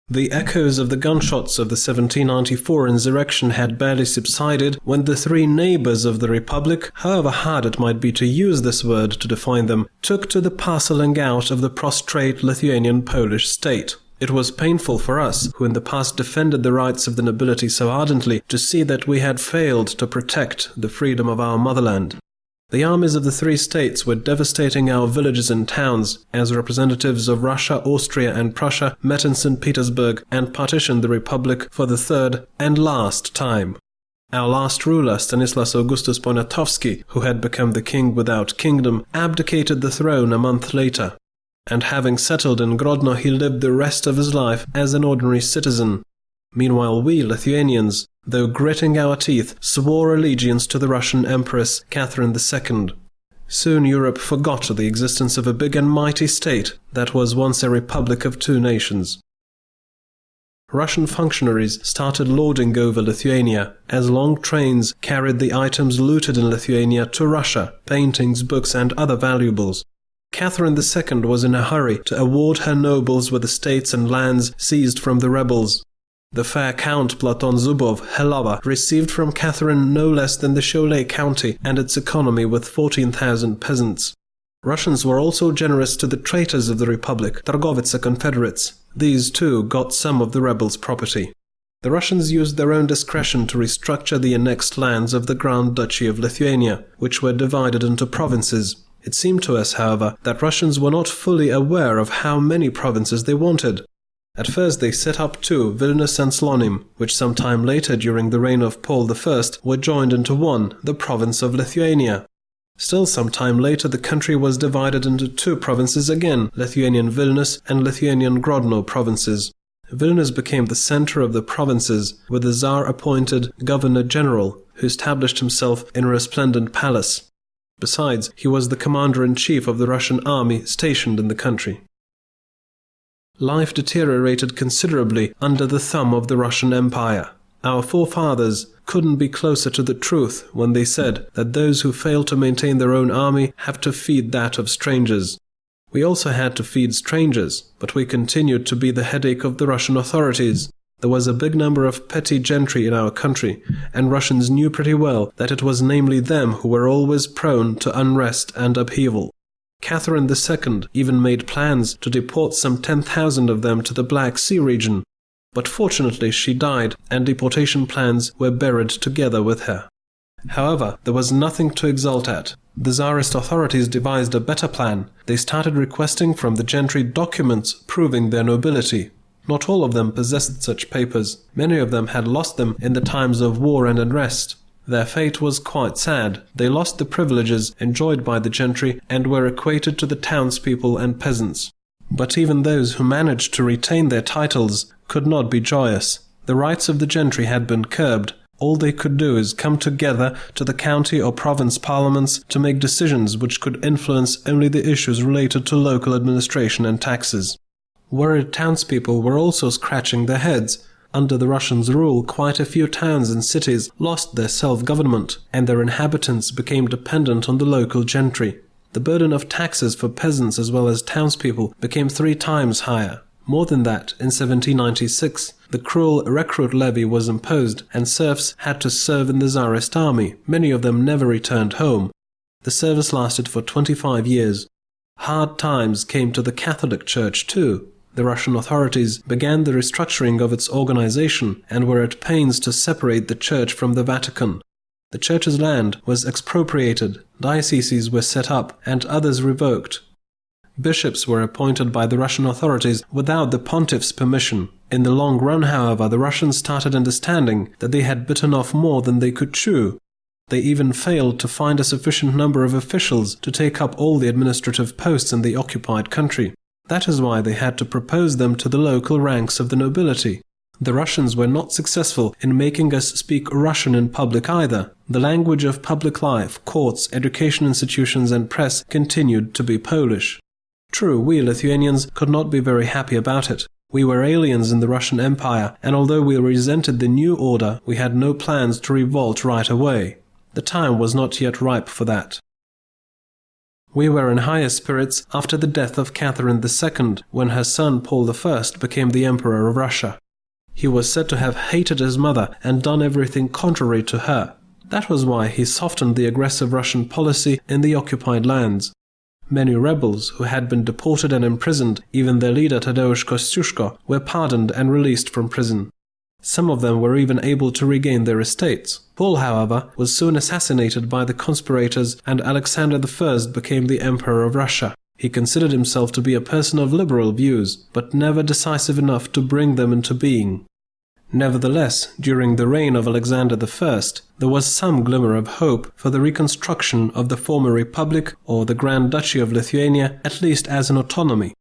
The echoes of the gunshots of the 1794 insurrection had barely subsided when the three neighbours of the Republic, however hard it might be to use this word to define them, took to the parcelling out of the prostrate Lithuanian Polish state. It was painful for us, who in the past defended the rights of the nobility so ardently, to see that we had failed to protect the freedom of our motherland. The armies of the three states were devastating our villages and towns, as representatives of Russia, Austria and Prussia met in St. Petersburg and partitioned the Republic for the third and last time. Our last ruler, Stanislas Augustus Poniatowski, who had become the king without kingdom, abdicated the throne a month later. And having settled in Grodno, he lived the rest of his life as an ordinary citizen. Meanwhile we, Lithuanians, though gritting our teeth, swore allegiance to the Russian Empress Catherine II. Soon Europe forgot the existence of a big and mighty state that was once a republic of two nations. Russian functionaries started lording over Lithuania, as long trains carried the items looted in Lithuania to Russia, paintings, books and other valuables. Catherine II was in a hurry to award her nobles with estates and lands seized from the rebels. The fair Count Platon Zubov, her lover, received from Catherine no less than the Cholet county and its economy with 14,000 peasants. Russians were also generous to the traitors of the Republic, Targovice confederates. These too got some of the rebels' property. The Russians used their own discretion to restructure the annexed lands of the Grand Duchy of Lithuania, which were divided into provinces. It seemed to us, however, that Russians were not fully aware of how many provinces they wanted. At first they set up two, Vilnius and Slonim, which some time later during the reign of Paul I were joined into one, the province of Lithuania. Still some time later the country was divided into two provinces again, Lithuanian Vilnius and Lithuanian Grodno provinces. Vilnius became the center of the provinces, with the Tsar appointed Governor-General, who established himself in a resplendent palace. Besides, he was the commander-in-chief of the Russian army stationed in the country. Life deteriorated considerably under the thumb of the Russian Empire. Our forefathers couldn't be closer to the truth when they said that those who fail to maintain their own army have to feed that of strangers. We also had to feed strangers, but we continued to be the headache of the Russian authorities. There was a big number of petty gentry in our country, and Russians knew pretty well that it was namely them who were always prone to unrest and upheaval. Catherine II even made plans to deport some 10,000 of them to the Black Sea region, but fortunately she died and deportation plans were buried together with her. However, there was nothing to exult at. The Tsarist authorities devised a better plan. They started requesting from the gentry documents proving their nobility. Not all of them possessed such papers. Many of them had lost them in the times of war and unrest. Their fate was quite sad. They lost the privileges enjoyed by the gentry and were equated to the townspeople and peasants. But even those who managed to retain their titles could not be joyous. The rights of the gentry had been curbed. All they could do is come together to the county or province parliaments to make decisions which could influence only the issues related to local administration and taxes. Worried townspeople were also scratching their heads. Under the Russians' rule, quite a few towns and cities lost their self-government, and their inhabitants became dependent on the local gentry. The burden of taxes for peasants as well as townspeople became 3 times higher. More than that, in 1796, the cruel recruit levy was imposed, and serfs had to serve in the Tsarist army. Many of them never returned home. The service lasted for 25 years. Hard times came to the Catholic Church too. The Russian authorities began the restructuring of its organization and were at pains to separate the Church from the Vatican. The Church's land was expropriated, dioceses were set up, and others revoked. Bishops were appointed by the Russian authorities without the pontiff's permission. In the long run, however, the Russians started understanding that they had bitten off more than they could chew. They even failed to find a sufficient number of officials to take up all the administrative posts in the occupied country. That is why they had to propose them to the local ranks of the nobility. The Russians were not successful in making us speak Russian in public either. The language of public life, courts, education institutions and press continued to be Polish. True, we Lithuanians could not be very happy about it. We were aliens in the Russian Empire, and although we resented the new order, we had no plans to revolt right away. The time was not yet ripe for that. We were in higher spirits after the death of Catherine II, when her son Paul I became the Emperor of Russia. He was said to have hated his mother and done everything contrary to her. That was why he softened the aggressive Russian policy in the occupied lands. Many rebels who had been deported and imprisoned, even their leader Tadeusz Kościuszko, were pardoned and released from prison. Some of them were even able to regain their estates. Paul, however, was soon assassinated by the conspirators, and Alexander I became the Emperor of Russia. He considered himself to be a person of liberal views, but never decisive enough to bring them into being. Nevertheless, during the reign of Alexander I, there was some glimmer of hope for the reconstruction of the former Republic, or the Grand Duchy of Lithuania, at least as an autonomy.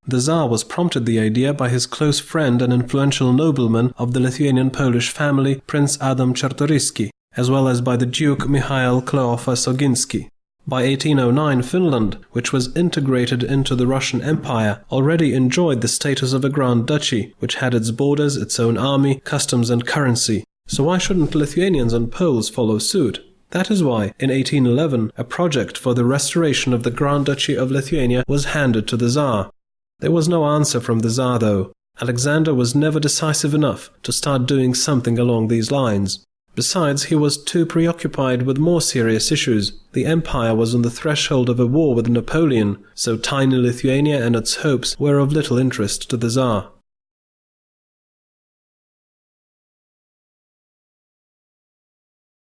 The Tsar was prompted the idea by his close friend and influential nobleman of the Lithuanian-Polish family, Prince Adam Czartoryski, as well as by the Duke Michael Kleopha-Soginski. By 1809, Finland, which was integrated into the Russian Empire, already enjoyed the status of a Grand Duchy, which had its borders, its own army, customs and currency. So why shouldn't Lithuanians and Poles follow suit? That is why, in 1811, a project for the restoration of the Grand Duchy of Lithuania was handed to the Tsar. There was no answer from the Tsar, though. Alexander was never decisive enough to start doing something along these lines. Besides, he was too preoccupied with more serious issues. The empire was on the threshold of a war with Napoleon, so tiny Lithuania and its hopes were of little interest to the Tsar.